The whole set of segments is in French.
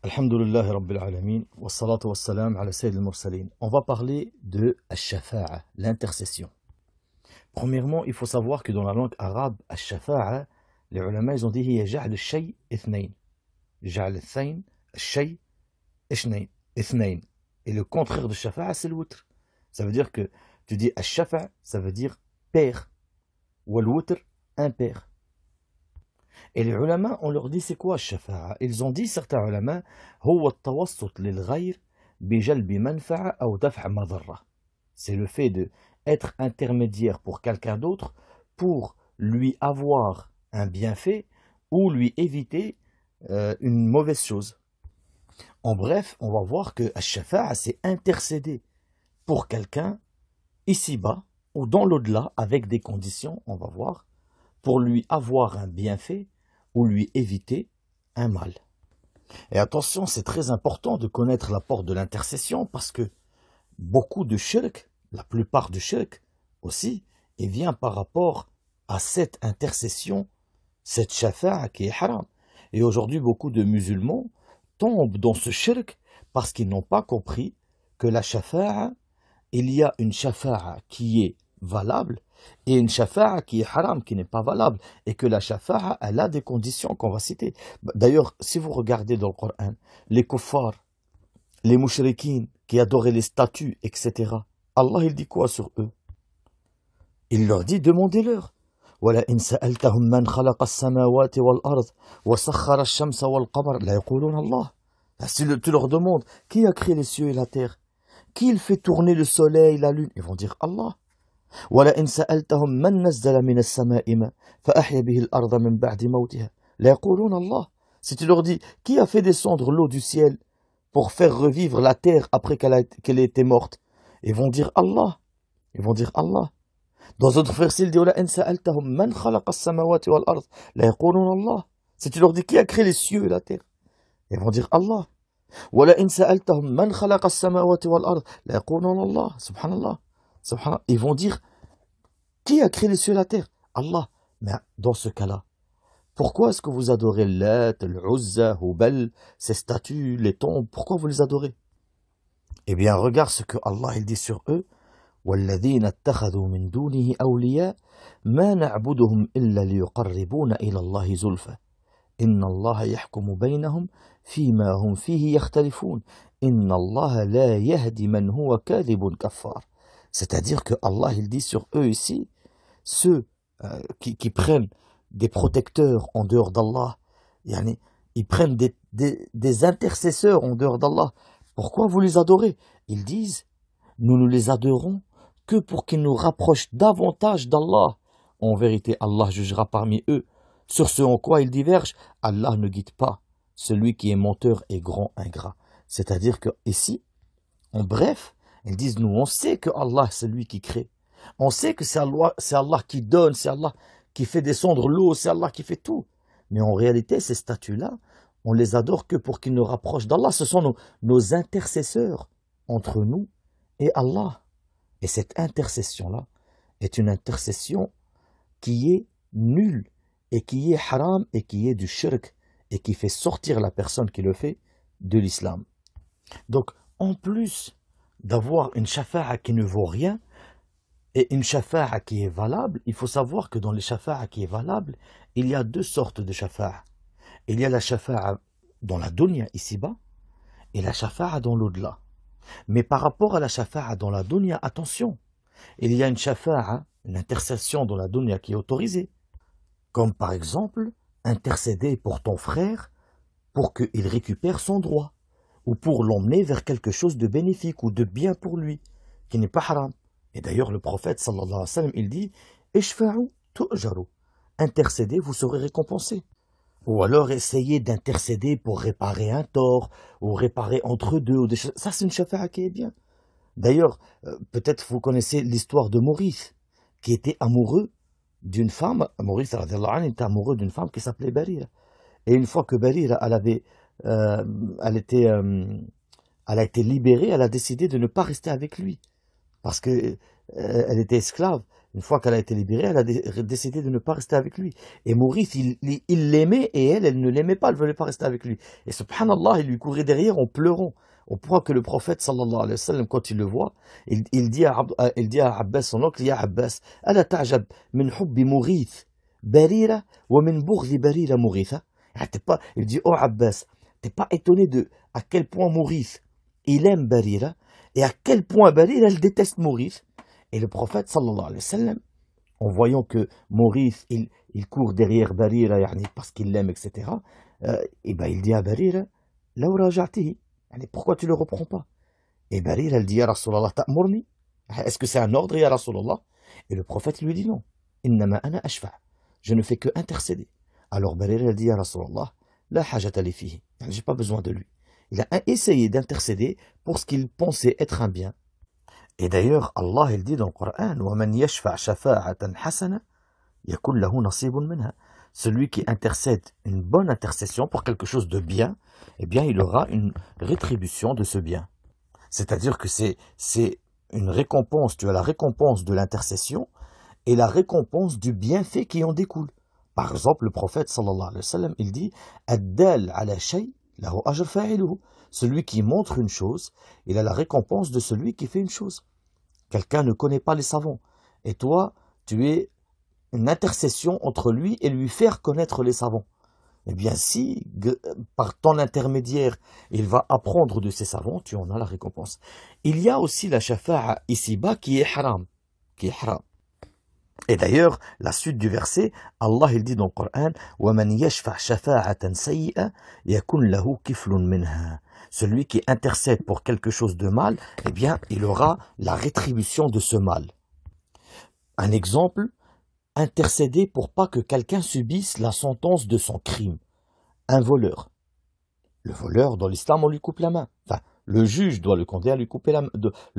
Alhamdulillah Rabbil Alamin, wa salatu wa salam ala Sayyid al-Mursalin. On va parler de al-shafa'a, l'intercession. Premièrement, il faut savoir que dans la langue arabe, al-shafa'a, les ulama, ils ont dit hiya ja'al al-shay ithnayn. Ja'al al-thayn, al-shay ithnayn. Et le contraire de shafa'a, c'est le witr. Ça veut dire que tu dis al-shafa'a, ça veut dire père, ou al-witr, impair. Et les ulama, on leur dit c'est quoi al-shafa'a? Ils ont dit, certains ulama, huwa at-tawassut lil-ghayr bi jalbi manfa'a aw daf'a madarra. C'est le fait d'être intermédiaire pour quelqu'un d'autre pour lui avoir un bienfait ou lui éviter une mauvaise chose. En bref, on va voir que al-shafa'a, c'est intercéder pour quelqu'un ici-bas ou dans l'au-delà avec des conditions, on va voir, pour lui avoir un bienfait ou lui éviter un mal. Et attention, c'est très important de connaître l'apport de l'intercession parce que beaucoup de shirk, la plupart du shirk aussi, il vient par rapport à cette intercession, cette shafa'a qui est haram. Et aujourd'hui, beaucoup de musulmans tombent dans ce shirk parce qu'ils n'ont pas compris que la shafa'a, il y a une shafa'a qui est valable et une shafa'a qui est haram, qui n'est pas valable, et que la shafa'a, elle a des conditions qu'on va citer. D'ailleurs, si vous regardez dans le Coran, les kuffars, les mushrikines, qui adoraient les statues, etc., Allah, il dit quoi sur eux? Il leur dit, demandez-leur. وَلَئِنْ سَأَلْتَهُمْ مَنْ خَلَقَ السَّمَاوَاتِ وَالْأَرْضِ وَسَخَّرَ الشَّمْسَ وَالْقَمَرَ لَا يَقُولُونَ اللَّهُ. Si tu leur demandes, qui a créé les cieux et la terre? Qui fait tourner le soleil, la lune? Ils vont dire Allah. وَلَئِنْ سَأَلْتَهُمْ مَنْ نَزَّلَ مِنَ السَّمَاءِ مَاءً فَأَحْيَا بِهِ الْأَرْضَ مِنْ بَعْدِ مَوْتِهَا لَا يَقُولُونَ اللَّهُ. Si tu leur dis, qui a fait descendre l'eau du ciel pour faire revivre la terre après qu'elle ait été morte? Ils vont dire Allah. Ils vont dire Allah. Dans d'autres versets, il dit وَلَئِنْ سَأَلْتَهُمْ مَنْ خَلَقَ السَّمَاوَاتِ وَالْأَرْضِ لَا يَقُولُونَ اللَّهُ. Si tu leur dis, qui a créé les cieux et la terre? Ils vont dire Allah. وَلَئِنْ سَأَلْتَهُمْ مَنْ خَلَقَ السَّمَاوَاتِ وَالْأَرْضِ لَا يَقُولُونَ اللَّهُ. Subhanallah. Subhanallah. Ils vont dire, qui a créé les cieux et la terre? Allah. Mais dans ce cas-là, pourquoi est-ce que vous adorez Lat, l'Uzza, Hubal, ces statues, les tombes? Pourquoi vous les adorez? Eh bien, regarde ce que Allah il dit sur eux. وَالَّذِينَ اتَّخَذُوا مِن دُونِهِ أَوْلِيَاءَ مَا نَعْبُدُهُمْ إِلَّا لِيُقَرِّبُونَ إِلَى اللَّهِ زُلْفَى إِنَّ اللَّهَ يَحْكُمُ بَيْنَهُمْ فِيمَا هُمْ فِيهِ يَخْتَلِفُونَ إِنَّ اللَّهَ لَا يَهْدِي مَنْ هُوَ كَاذِبٌ كَفَّارٌ. C'est-à-dire que Allah il dit sur eux ici, ceux qui prennent des protecteurs en dehors d'Allah, yani, ils prennent des intercesseurs en dehors d'Allah. Pourquoi vous les adorez? Ils disent, nous ne les adorons que pour qu'ils nous rapprochent davantage d'Allah. En vérité, Allah jugera parmi eux. Sur ce en quoi ils divergent, Allah ne guide pas celui qui est menteur et grand ingrat. C'est-à-dire que ici, en bref, ils disent, nous on sait que Allah c'est lui qui crée. On sait que c'est Allah qui donne, c'est Allah qui fait descendre l'eau, c'est Allah qui fait tout. Mais en réalité, ces statues-là, on les adore que pour qu'ils nous rapprochent d'Allah. Ce sont nos intercesseurs entre nous et Allah. Et cette intercession-là est une intercession qui est nulle et qui est haram et qui est du shirk et qui fait sortir la personne qui le fait de l'islam. Donc, en plus d'avoir une shafa'a qui ne vaut rien et une shafa'a qui est valable, il faut savoir que dans les shafa'a qui est valable, il y a deux sortes de shafa'a. Il y a la shafa'a dans la dunya ici-bas et la shafa'a dans l'au-delà. Mais par rapport à la shafa'a dans la dunya, attention, il y a une shafa'a, une intercession dans la dunya qui est autorisée. Comme par exemple, intercéder pour ton frère pour qu'il récupère son droit, ou pour l'emmener vers quelque chose de bénéfique ou de bien pour lui, qui n'est pas haram. Et d'ailleurs, le prophète, sallallahu alayhi wa sallam, il dit « Ishfa'u tu'jaru » intercédez, vous serez récompensé. Ou alors essayer d'intercéder pour réparer un tort, ou réparer entre deux, ou des choses. Ça, c'est une shafa'a qui est bien. D'ailleurs, peut-être vous connaissez l'histoire de Maurice, qui était amoureux d'une femme. Maurice, radiallahu anhu, était amoureux d'une femme qui s'appelait Barira. Et une fois que Barira, elle a été libérée, elle a décidé de ne pas rester avec lui. Parce que elle était esclave. Une fois qu'elle a été libérée, elle a décidé de ne pas rester avec lui. Et Maurice, il l'aimait et elle ne l'aimait pas, elle ne voulait pas rester avec lui. Et subhanallah, il lui courait derrière en pleurant. Au point que le prophète, sallallahu alayhi wa sallam, quand il le voit, il dit à Abbas, son oncle, Ya Abbas, Ala ta'jab min hubbi Maurice barira wa min bughdi barira Mouritha. Il dit, oh Abbas, t'es pas étonné de à quel point Maurice, il aime Barira, et à quel point Barira, elle déteste Maurice. Et le prophète, sallallahu alayhi wa sallam, en voyant que Maurice, il court derrière Barira, parce qu'il l'aime, etc., et ben il dit à Barira, Law raja'tihi, pourquoi tu le reprends pas? Et Barira, elle dit, Ya Rasulallah, ta'murni? Est-ce que c'est un ordre, Ya Rasulallah? Et le prophète lui dit non. Innama ana ashfa'. Je ne fais que intercéder. Alors Barira, elle dit, Ya Rasulallah, la hajata li fihi. J'ai pas besoin de lui. Il a essayé d'intercéder pour ce qu'il pensait être un bien. Et d'ailleurs, Allah, il dit dans le Coran, وَمَنْ يَشْفَعْ شَفَاعَةً حَسَنًا يَكُنْ لَهُ نَصِيبٌ مِنْهَا. Celui qui intercède une bonne intercession pour quelque chose de bien, eh bien, il aura une rétribution de ce bien. C'est-à-dire que c'est une récompense, tu as la récompense de l'intercession et la récompense du bienfait qui en découle. Par exemple, le prophète, sallallahu alayhi wa sallam, il dit « Ad-dal ala shay lahu ajr fa'iluhu » Celui qui montre une chose, il a la récompense de celui qui fait une chose. Quelqu'un ne connaît pas les savants. Et toi, tu es une intercession entre lui et lui faire connaître les savants. Eh bien, si, par ton intermédiaire, il va apprendre de ces savants, tu en as la récompense. Il y a aussi la shafa'a ici-bas qui est haram. Et d'ailleurs, la suite du verset, Allah il dit dans le Coran, وَمَنْ يَشْفَعْ شَفَاعَةً سَيِّئَةً يَكُنْ لَهُ كِفْلٌ مِنْهَا. Celui qui intercède pour quelque chose de mal, eh bien, il aura la rétribution de ce mal. Un exemple, intercéder pour pas que quelqu'un subisse la sentence de son crime. Un voleur. Le voleur, dans l'islam, on lui coupe la main. Enfin, le juge doit le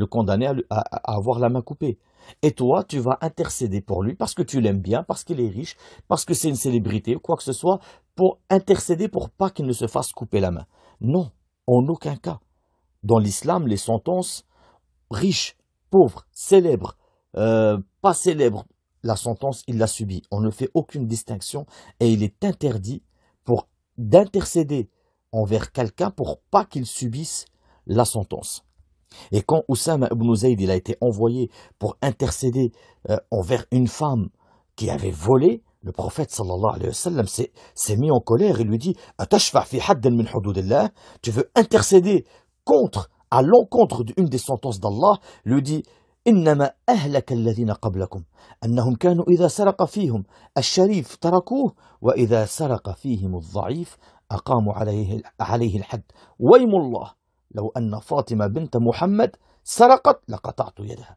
condamner à avoir la main coupée. Et toi, tu vas intercéder pour lui parce que tu l'aimes bien, parce qu'il est riche, parce que c'est une célébrité ou quoi que ce soit, pour intercéder pour pas qu'il ne se fasse couper la main. Non, en aucun cas. Dans l'islam, les sentences, riches, pauvres, célèbres, pas célèbres, la sentence, il l'a subie. On ne fait aucune distinction et il est interdit d'intercéder envers quelqu'un pour pas qu'il subisse la sentence. Et quand Oussama ibn Zayd il a été envoyé pour intercéder envers une femme qui avait volé, le prophète sallallahu alayhi wa sallam s'est mis en colère et lui dit « Atashfa' fi haddan min hududillah » Tu veux intercéder à l'encontre d'une des sentences d'Allah, lui dit « Innama ahlaka alladhina qablakum annahum kanu idha saraqa fihim al-sharif tarakuh wa idha saraqa fihim al-dha'if aqamu alayhi al-hadd waymullah لو أن فاطمة بنت محمد سرقت لقطعت يدها. »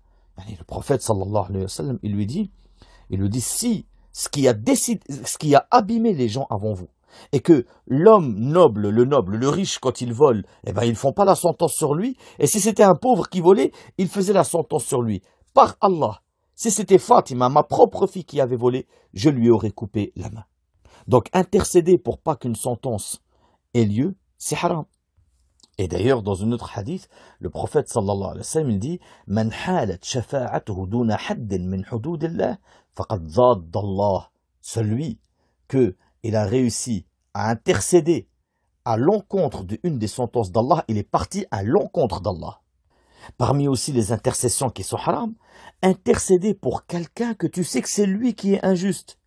Le prophète sallallahu alayhi wa sallam, il lui dit si ce qui a abîmé les gens avant vous, et que l'homme noble, le riche, quand il vole, eh ben, ils ne font pas la sentence sur lui, et si c'était un pauvre qui volait, il faisait la sentence sur lui. Par Allah, si c'était Fatima, ma propre fille qui avait volé, je lui aurais coupé la main. Donc intercéder pour pas qu'une sentence ait lieu, c'est haram. Et d'ailleurs, dans un autre hadith, le prophète sallallahu alayhi wa sallam, il dit « Man halat shafa'atuhu duna haddin min hududillah, faqad zadda Allah » Celui qu'il a réussi à intercéder à l'encontre d'une des sentences d'Allah, il est parti à l'encontre d'Allah. Parmi aussi les intercessions qui sont haram, intercéder pour quelqu'un que tu sais que c'est lui qui est injuste.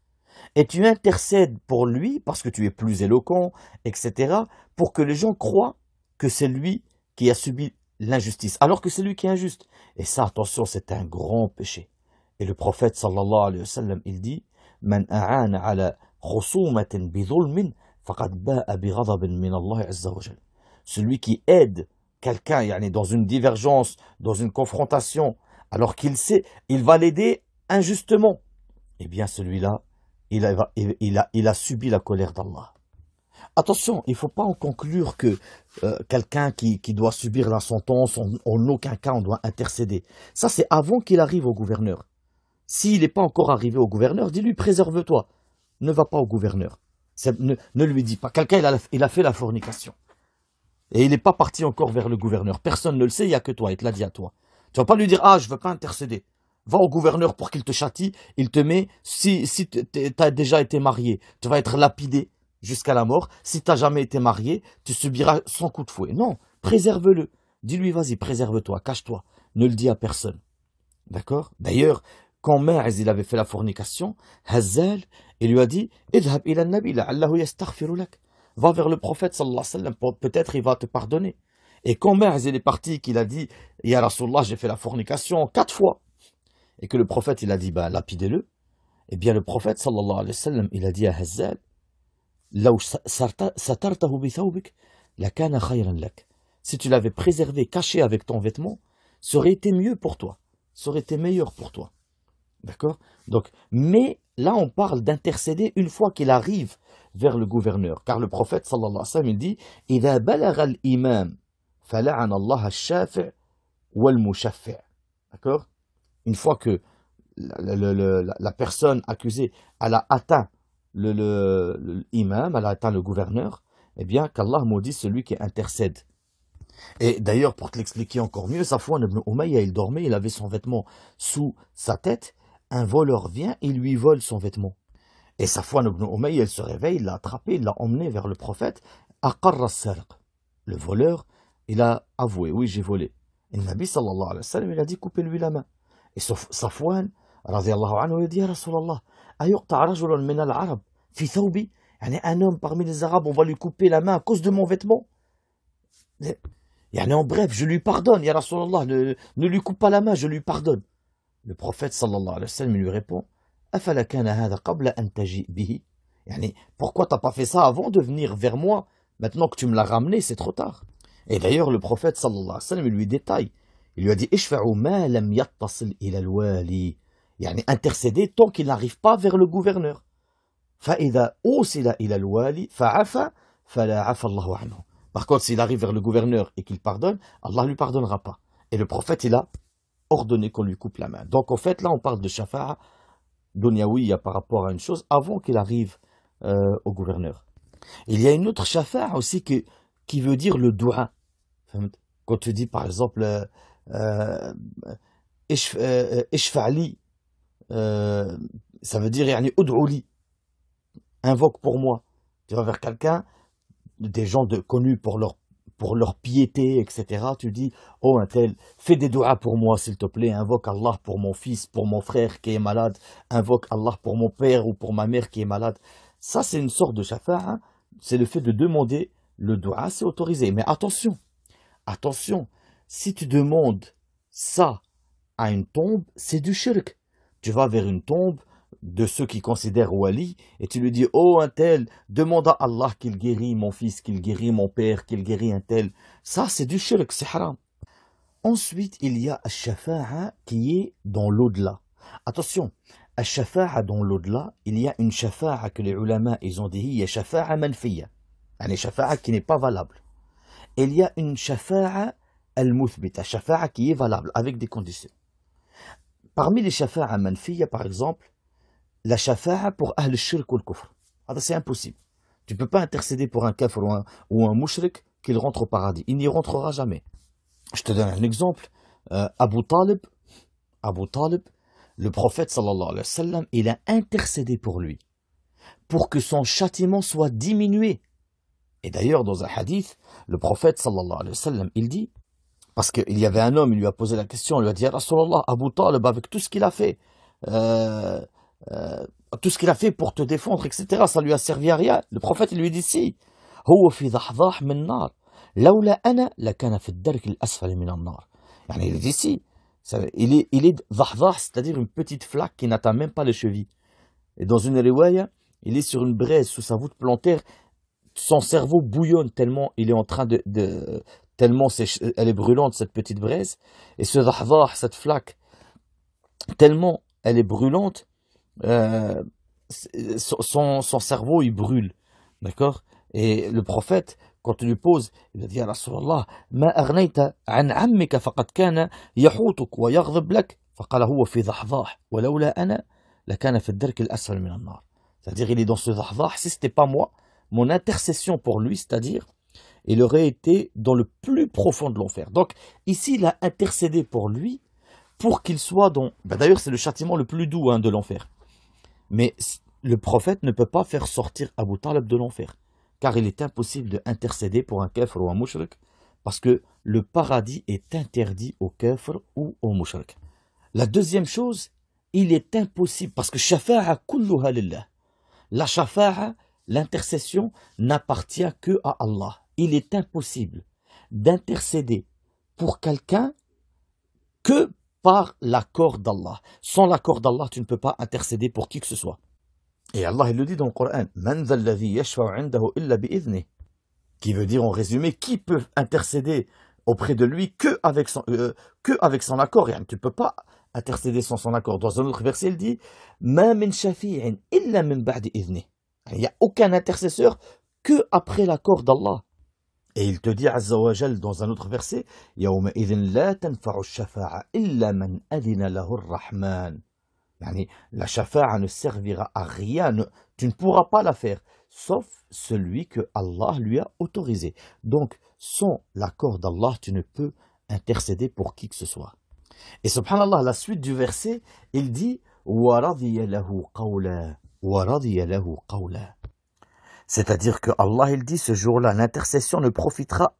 Et tu intercèdes pour lui parce que tu es plus éloquent, etc., pour que les gens croient que c'est lui qui a subi l'injustice, alors que c'est lui qui est injuste. Et ça, attention, c'est un grand péché. Et le prophète, sallallahu alayhi wa sallam, il dit « Man a'ana ala khusumatin bi dhulmin, faqad ba'a bi ghadabin min Allah azza wa jal. » Celui qui aide quelqu'un dans une divergence, dans une confrontation, alors qu'il sait, il va l'aider injustement. Eh bien, celui-là, il a subi la colère d'Allah. Attention, il ne faut pas en conclure que quelqu'un qui doit subir la sentence, en aucun cas on doit intercéder. Ça, c'est avant qu'il arrive au gouverneur. S'il n'est pas encore arrivé au gouverneur, dis-lui, préserve-toi. Ne va pas au gouverneur. Ne lui dis pas. Quelqu'un, il a fait la fornication. Et il n'est pas parti encore vers le gouverneur. Personne ne le sait, il n'y a que toi. Il te l'a dit à toi. Tu ne vas pas lui dire, ah, je ne veux pas intercéder. Va au gouverneur pour qu'il te châtie. Il te met, si tu as déjà été marié, tu vas être lapidé jusqu'à la mort. Si tu n'as jamais été marié, tu subiras 100 coups de fouet. Non, préserve-le. Dis-lui, vas-y, préserve-toi, cache-toi. Ne le dis à personne. D'accord? D'ailleurs, quand Ma'iz il avait fait la fornication, Hazzal, il lui a dit, Idhab ila nabi la'allahu yastaghfiru lak. Va vers le prophète sallallahu alayhi wa sallam, peut-être il va te pardonner. Et quand Ma'iz il est parti, qu'il a dit, Ya Rasulallah, j'ai fait la fornication 4 fois. Et que le prophète, il a dit, bah, lapidez-le. Eh bien, le prophète, sallallahu alayhi wa sallam, il a dit à Hazzal, si tu l'avais préservé, caché avec ton vêtement, ça aurait été mieux pour toi. Ça aurait été meilleur pour toi. D'accord? Donc, mais là, on parle d'intercéder une fois qu'il arrive vers le gouverneur. Car le prophète, sallallahu alayhi wa sallam, il dit, إِذَا بَلَغَ الْإِمَامِ فَلَعَنَ اللَّهَ الشَّافِعِ وَالْمُشَفِّعِ. D'accord? Une fois que la personne accusée, elle a atteint l'imam, elle a atteint le gouverneur, eh bien, qu'Allah maudit celui qui intercède. Et d'ailleurs, pour te l'expliquer encore mieux, Safwan ibn Umayya, il dormait, il avait son vêtement sous sa tête, un voleur vient et lui vole son vêtement. Et Safwan ibn Umayya, il se réveille, il l'a attrapé, il l'a emmené vers le prophète, Aqarra as-sarq. Le voleur, il a avoué, oui, j'ai volé. Et le Nabi sallallahu alayhi wa sallam, il a dit, coupez-lui la main. Et Safwan, radiyallahu anhu, il dit, Ya Rasulallah, ayuqta' rajulun min al-arab fi thawbi, un homme parmi les arabes, on va lui couper la main à cause de mon vêtement. En bref, je lui pardonne, Ya Rasulallah, ne lui coupe pas la main, je lui pardonne. Le prophète sallallahu alayhi wa sallam lui répond, Afala kana hadha qabla an taji' bihi. Pourquoi t'as pas fait ça avant de venir vers moi? Maintenant que tu me l'as ramené, c'est trop tard. Et d'ailleurs, le prophète sallallahu alayhi wa sallam, il lui détaille. Il lui a dit, Ishfa'u ma lam yattasil ila al-wali. Intercéder tant qu'il n'arrive pas vers le gouverneur. Fa'idha usila ila al-wali fa'afa fala afa Allahu anhu. Par contre, s'il arrive vers le gouverneur et qu'il pardonne, Allah ne lui pardonnera pas. Et le prophète, il a ordonné qu'on lui coupe la main. Donc, en fait, là, on parle de shafa'a dunyawiya par rapport à une chose avant qu'il arrive au gouverneur. Il y a une autre shafa'a aussi qui veut dire le dua. Quand tu dis, par exemple, ishfa'li, ça veut dire ud'uli, invoque pour moi. Tu vas vers quelqu'un, des gens connus pour leur piété, etc. Tu dis, oh un tel, fais des doigts pour moi s'il te plaît, invoque Allah pour mon fils, pour mon frère qui est malade, invoque Allah pour mon père ou pour ma mère qui est malade. Ça c'est une sorte de shafa'a, c'est le fait de demander le doua, c'est autorisé. Mais attention, attention, si tu demandes ça à une tombe, c'est du shirk. Tu vas vers une tombe de ceux qui considèrent wali, et tu lui dis, oh un tel, demande à Allah qu'il guérit mon fils, qu'il guérit mon père, qu'il guérit un tel. Ça c'est du shirk, c'est haram. Ensuite, il y a al-shafa'a qui est dans l'au-delà. Attention, al-shafa'a dans l'au-delà, il y a une shafa'a que les ulama, ils ont dit, il y a shafa'a manfiya, une shafa'a qui n'est pas valable. Et il y a une shafa'a al-muthbita, shafa'a qui est valable, avec des conditions. Parmi les shafa'a manfiya, par exemple, la shafa'a pour ahl shirk ou al-kufr. C'est impossible. Tu ne peux pas intercéder pour un kafir ou un mushrik qu'il rentre au paradis. Il n'y rentrera jamais. Je te donne un exemple. Abu Talib, le prophète sallallahu alayhi wa sallam, il a intercédé pour lui, pour que son châtiment soit diminué. Et d'ailleurs, dans un hadith, le prophète sallallahu alayhi wa sallam, il dit, parce qu'il y avait un homme, il lui a posé la question, il lui a dit, Rasulallah, Abu Talib, avec tout ce qu'il a fait, tout ce qu'il a fait pour te défendre, etc., ça lui a servi à rien. Le prophète, il lui dit, si, هو في ضحضاح من نار لولا أنا لكان في الدرك الأسفل من النار. Il dit si, il est ضحضاح, c'est-à-dire une petite flaque qui n'atteint même pas les chevilles. Et dans une riwaya, il est sur une braise sous sa voûte plantaire, son cerveau bouillonne tellement il est en train tellement elle est brûlante cette petite braise, et ce ضحضاح, cette flaque, tellement elle est brûlante, son cerveau il brûle, d'accord. Et le prophète, quand il lui pose, il a dit, Rasulallah, ma aghnayta an ammika faqad kana yahutuk wa yaghdab lak, faqala huwa fi ضحضاح ولولا أنا لكان في الدرك الأسفل من النار. C'est-à-dire, il est dans ce ضحضاح, si c'était pas moi, mon intercession pour lui, c'est-à-dire, il aurait été dans le plus profond de l'enfer. Donc, ici, il a intercédé pour lui, pour qu'il soit dans... D'ailleurs, c'est le châtiment le plus doux de l'enfer. Mais le prophète ne peut pas faire sortir Abu Talib de l'enfer, car il est impossible d'intercéder pour un kafir ou un mushrik, parce que le paradis est interdit aux kafir ou aux mushrik. La deuxième chose, il est impossible, parce que shafa'a kulluha lillah. La shafa'a, l'intercession, n'appartient que à Allah. Il est impossible d'intercéder pour quelqu'un que par l'accord d'Allah. Sans l'accord d'Allah, tu ne peux pas intercéder pour qui que ce soit. Et Allah, il le dit dans le Coran, Man dha alladhi yashfa'u 'indahu illa bi'idhnih, qui veut dire en résumé, qui peut intercéder auprès de lui que avec son accord. Tu ne peux pas intercéder sans son accord. Dans un autre verset, il dit Ma min shafi'in illa min ba'di idhnih. Il n'y a aucun intercesseur que après l'accord d'Allah. Et il te dit, Azza wa Jal, dans un autre verset, يَوْمَ إِذٍ لَا تَنْفَعُ الشَّفَاعَ إِلَّا مَنْ أَذِنَ لَهُ الرَّحْمَنِ. La shafa'a ne servira à rien, tu ne pourras pas la faire, sauf celui que Allah lui a autorisé. Donc, sans l'accord d'Allah, tu ne peux intercéder pour qui que ce soit. Et subhanallah, la suite du verset, il dit, وَرَضِيَ لَهُ قَوْلًا وَرَضِيَ لَهُ قَوْلًا. C'est-à-dire que Allah, il dit, ce jour-là, l'intercession ne profitera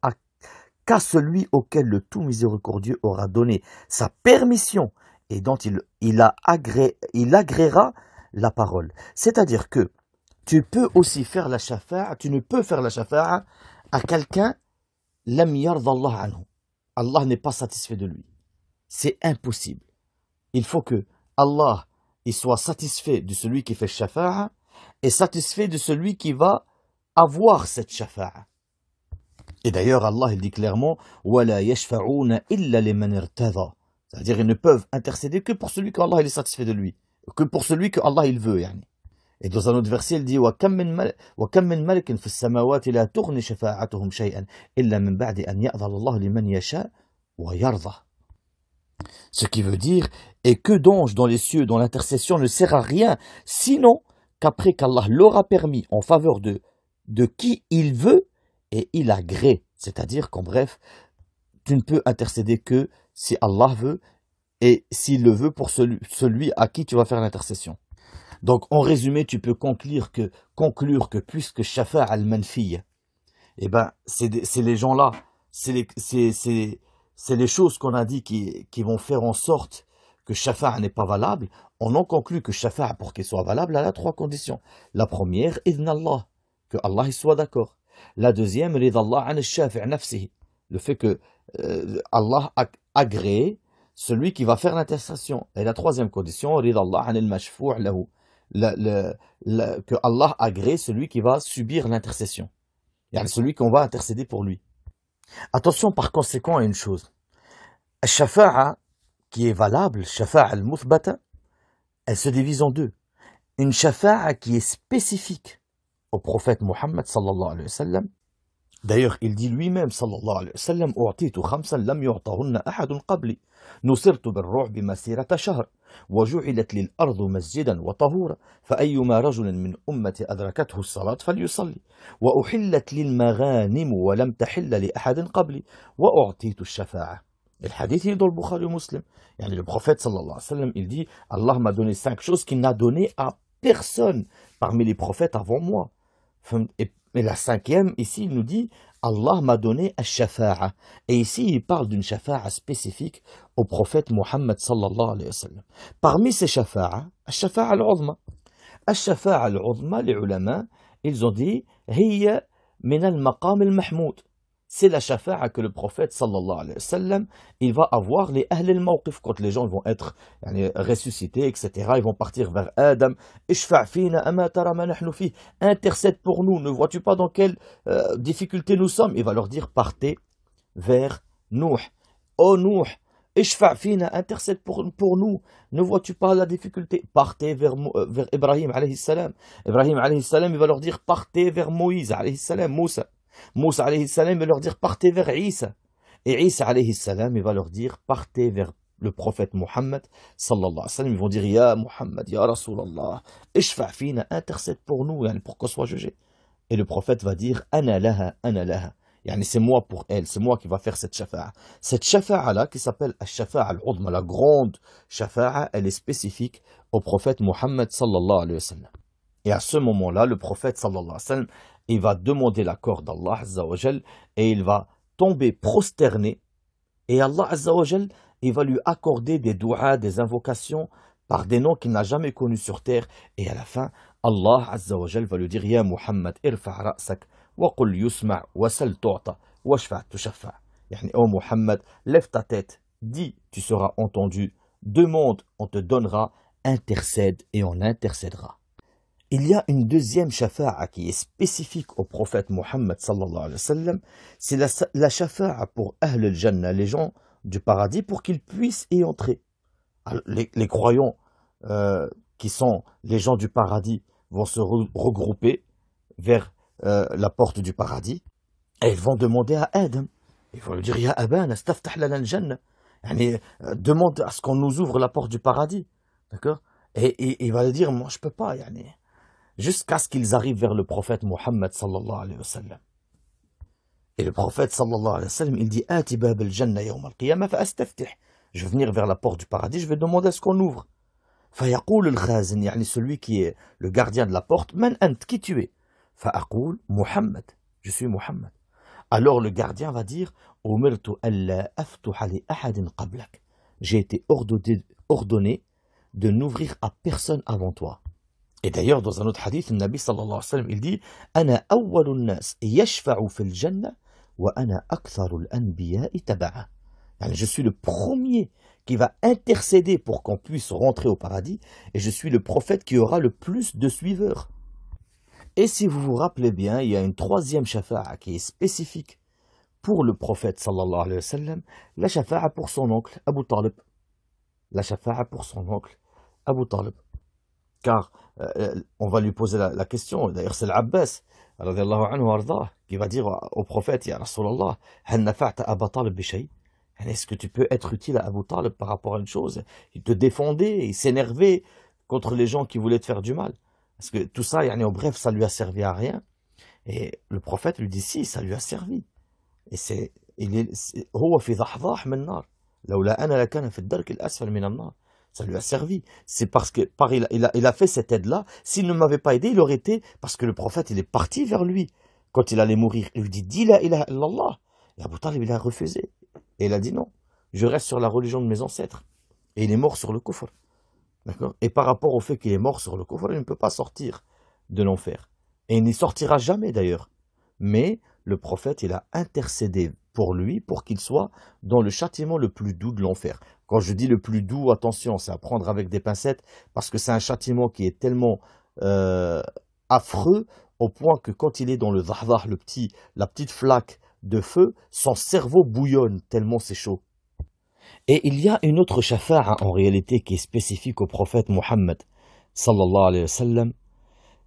qu'à celui auquel le tout miséricordieux aura donné sa permission et dont il agréera la parole. C'est-à-dire que tu peux aussi faire la shafa'a, tu ne peux faire la shafa'a à quelqu'un, lam yarda Allah anhu. Allah n'est pas satisfait de lui. C'est impossible. Il faut que Allah il soit satisfait de celui qui fait shafa'a et satisfait de celui qui va avoir cette shafa'a. Et d'ailleurs, Allah il dit clairement وَلَا يَشْفَعُونَ إِلَّا لِمَنِ ارْتَضَى. C'est-à-dire, ils ne peuvent intercéder que pour celui qu'Allah il est satisfait de lui, que pour celui que Allah il veut. Et dans un autre verset, il dit وَكَمْ مِنْ مَلِكٍ فِي السَّمَاوَاتِ لَا تُغْنِ شَفَاعَتُهُمْ شَيْئًا إِلَّا مِنْ بَعْدِ أَنْ يَأْذَنَ اللَّهُ لِمَنْ يَشَاءُ وَيَرْضَى. Ce qui veut dire, et que d'anges dans les cieux dont l'intercession ne sert à rien, sinon qu'après qu'Allah l'aura permis en faveur de qui il veut, et il agrée. C'est-à-dire qu'en bref, tu ne peux intercéder que si Allah veut, et s'il le veut pour celui à qui tu vas faire l'intercession. Donc en résumé, tu peux conclure que puisque shafa'a al-manfiyya, eh ben, c'est les gens-là, c'est les choses qu'on a dit qui vont faire en sorte que shafa'a n'est pas valable. On en conclut que shafa'a, pour qu'il soit valable, elle a trois conditions. La première, idhn Allah, que Allah il soit d'accord. La deuxième, ridallah an al-shafi' nafsihi, le fait que Allah agrée celui qui va faire l'intercession. Et la troisième condition, ridallah an al-mashfu' lahu, que Allah agrée celui qui va subir l'intercession. Celui qu'on va intercéder pour lui. Attention par conséquent à une chose. Shafa'a qui est valable, shafa'a al-muthbata, elle se divise en deux. Une shafa'a qui est spécifique au prophète Muhammad sallallahu alayhi wa sallam. D'ailleurs, il dit lui-même sallallahu alayhi wa sallam أُعْطِيتُ خَمْسًا لَمْ يُعْطَهُنَّ أَحَدٌ قَبْلِي نُصِرْتُ بِالرُّعْبِ مَسِيرَةَ شَهْرٍ وَجُعِلَتْ لِلْأَرْضُ مَسْجِدًا وَطَهُورًا فَأَيُّمَا رَجُلٍ مِّنْ أُمَّتِي أَدْرَكَتْهُ الصَّلَاةُ فَلْيُصَلِّ وَأُحِلَّتْ لِلْمَغَانِمُ وَلَمْ تَحِلَّ لِأَحَدٍ قَبْلِي وَأُعْطِيتُ الشَّفَاعَةَ. Et le hadith est dans le Bukhari Muslim. Le prophète sallallahu alayhi wa sallam, il dit Allah m'a donné 5 choses qu'il n'a donné à personne parmi les prophètes avant moi. Mais la cinquième, ici, il nous dit Allah m'a donné al-shafa'a. Et ici, il parle d'une shafa'a spécifique au prophète Muhammad sallallahu alayhi wa sallam. Parmi ces shafa'a, al-shafa'a al-uzma. Al-shafa'a al-uzma, les ulama, ils ont dit hiya min al-maqam al-mahmoud. C'est la shafa'a que le prophète sallallahu alayhi wa sallam, il va avoir les ahl al-mawqif, quand les gens vont être ressuscités, etc. Ils vont partir vers Adam. Ishfa' fina ama tara ma nahnu fi. Intercède pour nous. Ne vois-tu pas dans quelle difficulté nous sommes? Il va leur dire partez vers Nuh. Oh Nuh, Ishfa' fina, intercède pour nous. Ne vois-tu pas la difficulté? Partez vers Ibrahim alayhi salam. Ibrahim alayhi salam, il va leur dire partez vers Moïse alayhi salam, Moussa. Moussa alayhi salam va leur dire partez vers Isa. Et Isa alayhi salam il va leur dire partez vers le prophète Muhammad sallallahu alayhi wa sallam. Ils vont dire ya Muhammad, ya Rasulallah, ishfa' fina, intercède pour nous, pour qu'on soit jugé. Et le prophète va dire ana laha, Yani c'est moi pour elle, c'est moi qui va faire cette shafa'a. Cette shafa'a-là, qui s'appelle al-shafa'a al-udma, la grande shafa'a, elle est spécifique au prophète Muhammad sallallahu alayhi wa sallam. Et à ce moment-là, le prophète sallallahu alayhi wa sallam, il va demander l'accord d'Allah azza wa jal, et il va tomber prosterné, et Allah azza wa jal, il va lui accorder des du'as, des invocations, par des noms qu'il n'a jamais connus sur terre, et à la fin, Allah azza wa jal va lui dire, Ya Muhammad, irfa' ra'sak, wa qul yusma' wa sal tu'ta, wa shfa' tushaffa'. Yani, oh Muhammad, lève ta tête, dis, tu seras entendu, demande, on te donnera, intercède et on intercédera. Il y a une deuxième shafa'a qui est spécifique au prophète Muhammad sallallahu alayhi wa sallam, c'est la shafa'a pour Ahl al-Jannah, les gens du paradis, pour qu'ils puissent y entrer. Alors, les croyants qui sont les gens du paradis vont se regrouper vers la porte du paradis et ils vont demander à Adam. Ils vont lui dire, Ya Abana, staftah lana al-Jannah. Demande à ce qu'on nous ouvre la porte du paradis. D'accord? Et il va lui dire, moi je peux pas. Jusqu'à ce qu'ils arrivent vers le prophète Muhammad sallallahu alayhi wa sallam. Et le prophète sallallahu alayhi wa sallam, il dit, Ati bab al-Jannah yawm al-qiyamah fa astaftih. Je vais venir vers la porte du paradis, je vais demander à ce qu'on ouvre. فيقول الخازن, يعني celui qui est le gardien de la porte, Man ant, qui tu es? فأقول Muhammad, je suis Muhammad. Alors le gardien va dire, أمرت ألا أفتح لأحد قبلك. J'ai été ordonné de n'ouvrir à personne avant toi. Et d'ailleurs, dans un autre hadith, le Nabi sallallahu alayhi wa sallam, il dit, أنا أول الناس يشفع في الجنة وأنا أكثر الأنبياء تبعا. Je suis le premier qui va intercéder pour qu'on puisse rentrer au paradis, et je suis le prophète qui aura le plus de suiveurs. Et si vous vous rappelez bien, il y a une troisième shafa'a qui est spécifique pour le prophète sallallahu alayhi wa sallam, la shafa'a pour son oncle Abu Talib. La shafa'a pour son oncle Abu Talib. Car on va lui poser la question, d'ailleurs c'est l'Abbas radiyallahu anhu ardah, qui va dire au prophète, Ya Rasulallah, hal nafa'ta Abu Talib bi shay? Est-ce que tu peux être utile à Abu Talib par rapport à une chose? Il te défendait, il s'énervait contre les gens qui voulaient te faire du mal. Parce que tout ça, en bref, ça lui a servi à rien. Et le prophète lui dit, si, ça lui a servi. Et ça lui a servi. C'est parce que il a fait cette aide-là. S'il ne m'avait pas aidé, il aurait été, parce que le prophète, il est parti vers lui. Quand il allait mourir, il lui dit, dis la ilaha illallah. Et Abu Talib, il a refusé. Et il a dit non, je reste sur la religion de mes ancêtres. Et il est mort sur le kufr. D'accord? Et par rapport au fait qu'il est mort sur le kufr, il ne peut pas sortir de l'enfer. Et il n'y sortira jamais d'ailleurs. Mais le prophète, il a intercédé pour lui, pour qu'il soit dans le châtiment le plus doux de l'enfer. Quand je dis le plus doux, attention, c'est à prendre avec des pincettes, parce que c'est un châtiment qui est tellement affreux, au point que quand il est dans le dhahdah, la petite flaque de feu, son cerveau bouillonne tellement c'est chaud. Et il y a une autre shafa'a en réalité qui est spécifique au prophète Muhammad sallallahu alayhi wa sallam.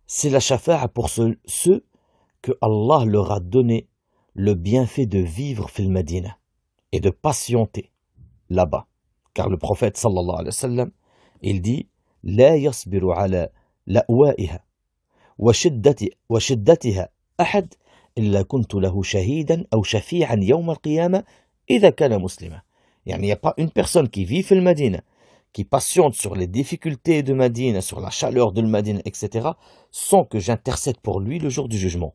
C'est la shafa'a pour ceux que Allah leur a donné le bienfait de vivre fil Madina et de patienter là-bas. Car le prophète sallallahu alayhi wa sallam, il dit La yasbiru ala la'wa'iha wa shiddatiha ahad إلا كنت له شهيدا أو شفيعا يوم القيامة إذا كان مسلما. Il n'y a pas une personne qui vit fil Madina, qui patiente sur les difficultés de Madina, sur la chaleur de Madina, etc., sans que j'intercède pour lui le jour du jugement.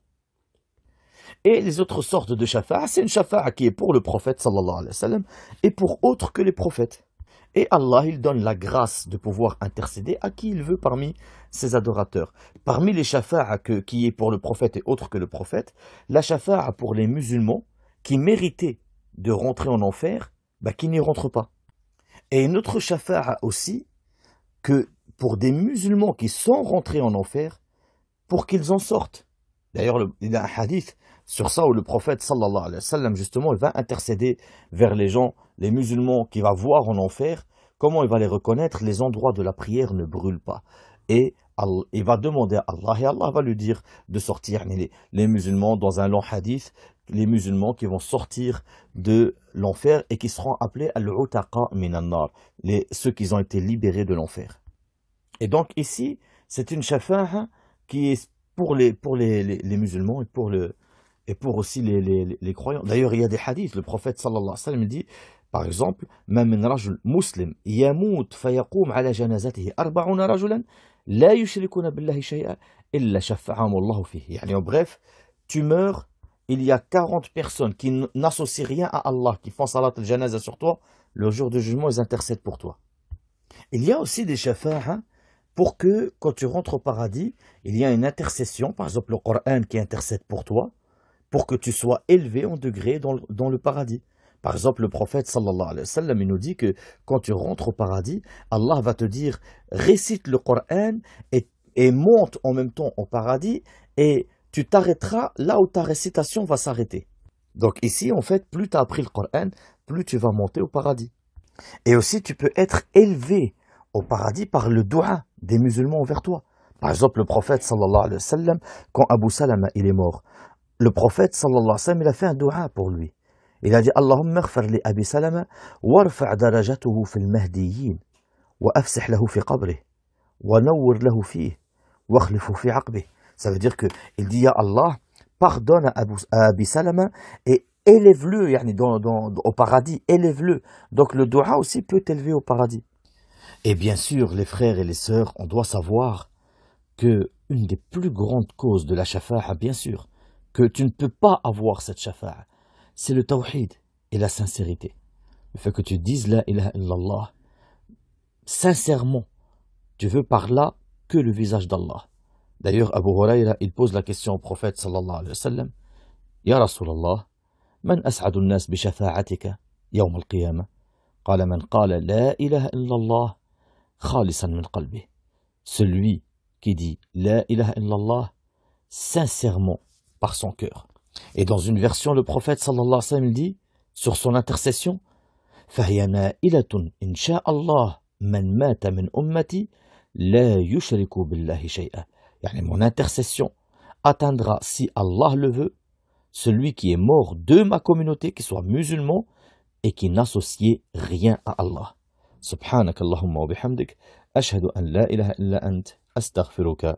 Et les autres sortes de shafa'a, c'est une shafa'a qui est pour le prophète sallallahu alayhi wa sallam et pour autres que les prophètes. Et Allah, il donne la grâce de pouvoir intercéder à qui il veut parmi ses adorateurs. Parmi les shafa'a qui est pour le prophète et autres que le prophète, la shafa'a pour les musulmans qui méritaient de rentrer en enfer, qui n'y rentrent pas. Et une autre shafa'a aussi, que pour des musulmans qui sont rentrés en enfer, pour qu'ils en sortent. D'ailleurs, il y a un hadith sur ça où le prophète sallallahu alayhi wa sallam, justement, il va intercéder vers les gens, les musulmans qui va voir en enfer, comment il va les reconnaître, les endroits de la prière ne brûlent pas. Et il va demander à Allah, et Allah va lui dire de sortir les musulmans, dans un long hadith, les musulmans qui vont sortir de l'enfer et qui seront appelés al-utaqa min an-nar, ceux qui ont été libérés de l'enfer. Et donc ici, c'est une shafa'a qui est pour les musulmans et pour et pour aussi les croyants. D'ailleurs, il y a des hadiths, le prophète sallallahu alayhi wa sallam dit, par exemple, ما من رجل مسلم يموت فيقوم على جنازته 40 رجلا لا يشركون بالله شيئا إلا شفعهم الله فيه. يعني en bref, tu meurs, il y a 40 personnes qui n'associent rien à Allah, qui font salat al-janaza sur toi, le jour du jugement, ils intercèdent pour toi. Il y a aussi des shafa'a pour que, quand tu rentres au paradis, il y a une intercession, par exemple le Coran qui intercède pour toi, pour que tu sois élevé en degré dans le paradis. Par exemple, le prophète sallallahu alayhi wa sallam, il nous dit que quand tu rentres au paradis, Allah va te dire, récite le Coran et monte en même temps au paradis et tu t'arrêteras là où ta récitation va s'arrêter. Donc ici, en fait, plus tu as appris le Coran, plus tu vas monter au paradis. Et aussi, tu peux être élevé au paradis par le dua des musulmans envers toi. Par exemple, le prophète sallallahu alayhi wa sallam, quand Abu Salama il est mort, le prophète sallallahu alayhi wa sallam, il a fait un dua pour lui. Il a dit Allahumma ighfir li Abi Salama warfa' darajatuhu fil mahdiyyin wa afsih lahu fi qabrih wa nawwir lahu fihi wa khlifu fi 'aqbih. Ça veut dire que il dit ya Allah, pardonne à Abi Salama et élève-le yani au paradis, élève-le. Donc le dua aussi peut t'élever au paradis. Et bien sûr, les frères et les sœurs, on doit savoir que une des plus grandes causes de la shafa'a, bien sûr, que tu ne peux pas avoir cette shafa'a, c'est le tawhid et la sincérité. Le fait que tu dises la ilaha illallah, sincèrement, tu veux par là que le visage d'Allah. D'ailleurs, Abu Hurayra, il pose la question au prophète sallallahu alayhi wa sallam, Ya Rasulallah, man as'adu an-nas bi shafa'atika yawm al-qiyamah? Qala man qala la ilaha illallah khalisan min qalbih. Celui qui dit la ilaha illallah sincèrement par son cœur. Et dans une version, le prophète sallallahu alayhi wa sallam dit sur son intercession فَهِيَ نَائِلَةٌ إِنْ شَاءَ اللَّهُ مَنْ مَاتَ مِنْ أُمَّتِي لَا يُشْرِكُ بِاللَّهِ شَيْئًا. Yani mon intercession atteindra, si Allah le veut, celui qui est mort de ma communauté, qui soit musulman et qui n'associait rien à Allah. Subhanak Allahumma wa bihamdik, ashhadu an la ilaha illa ant, astaghfiruka.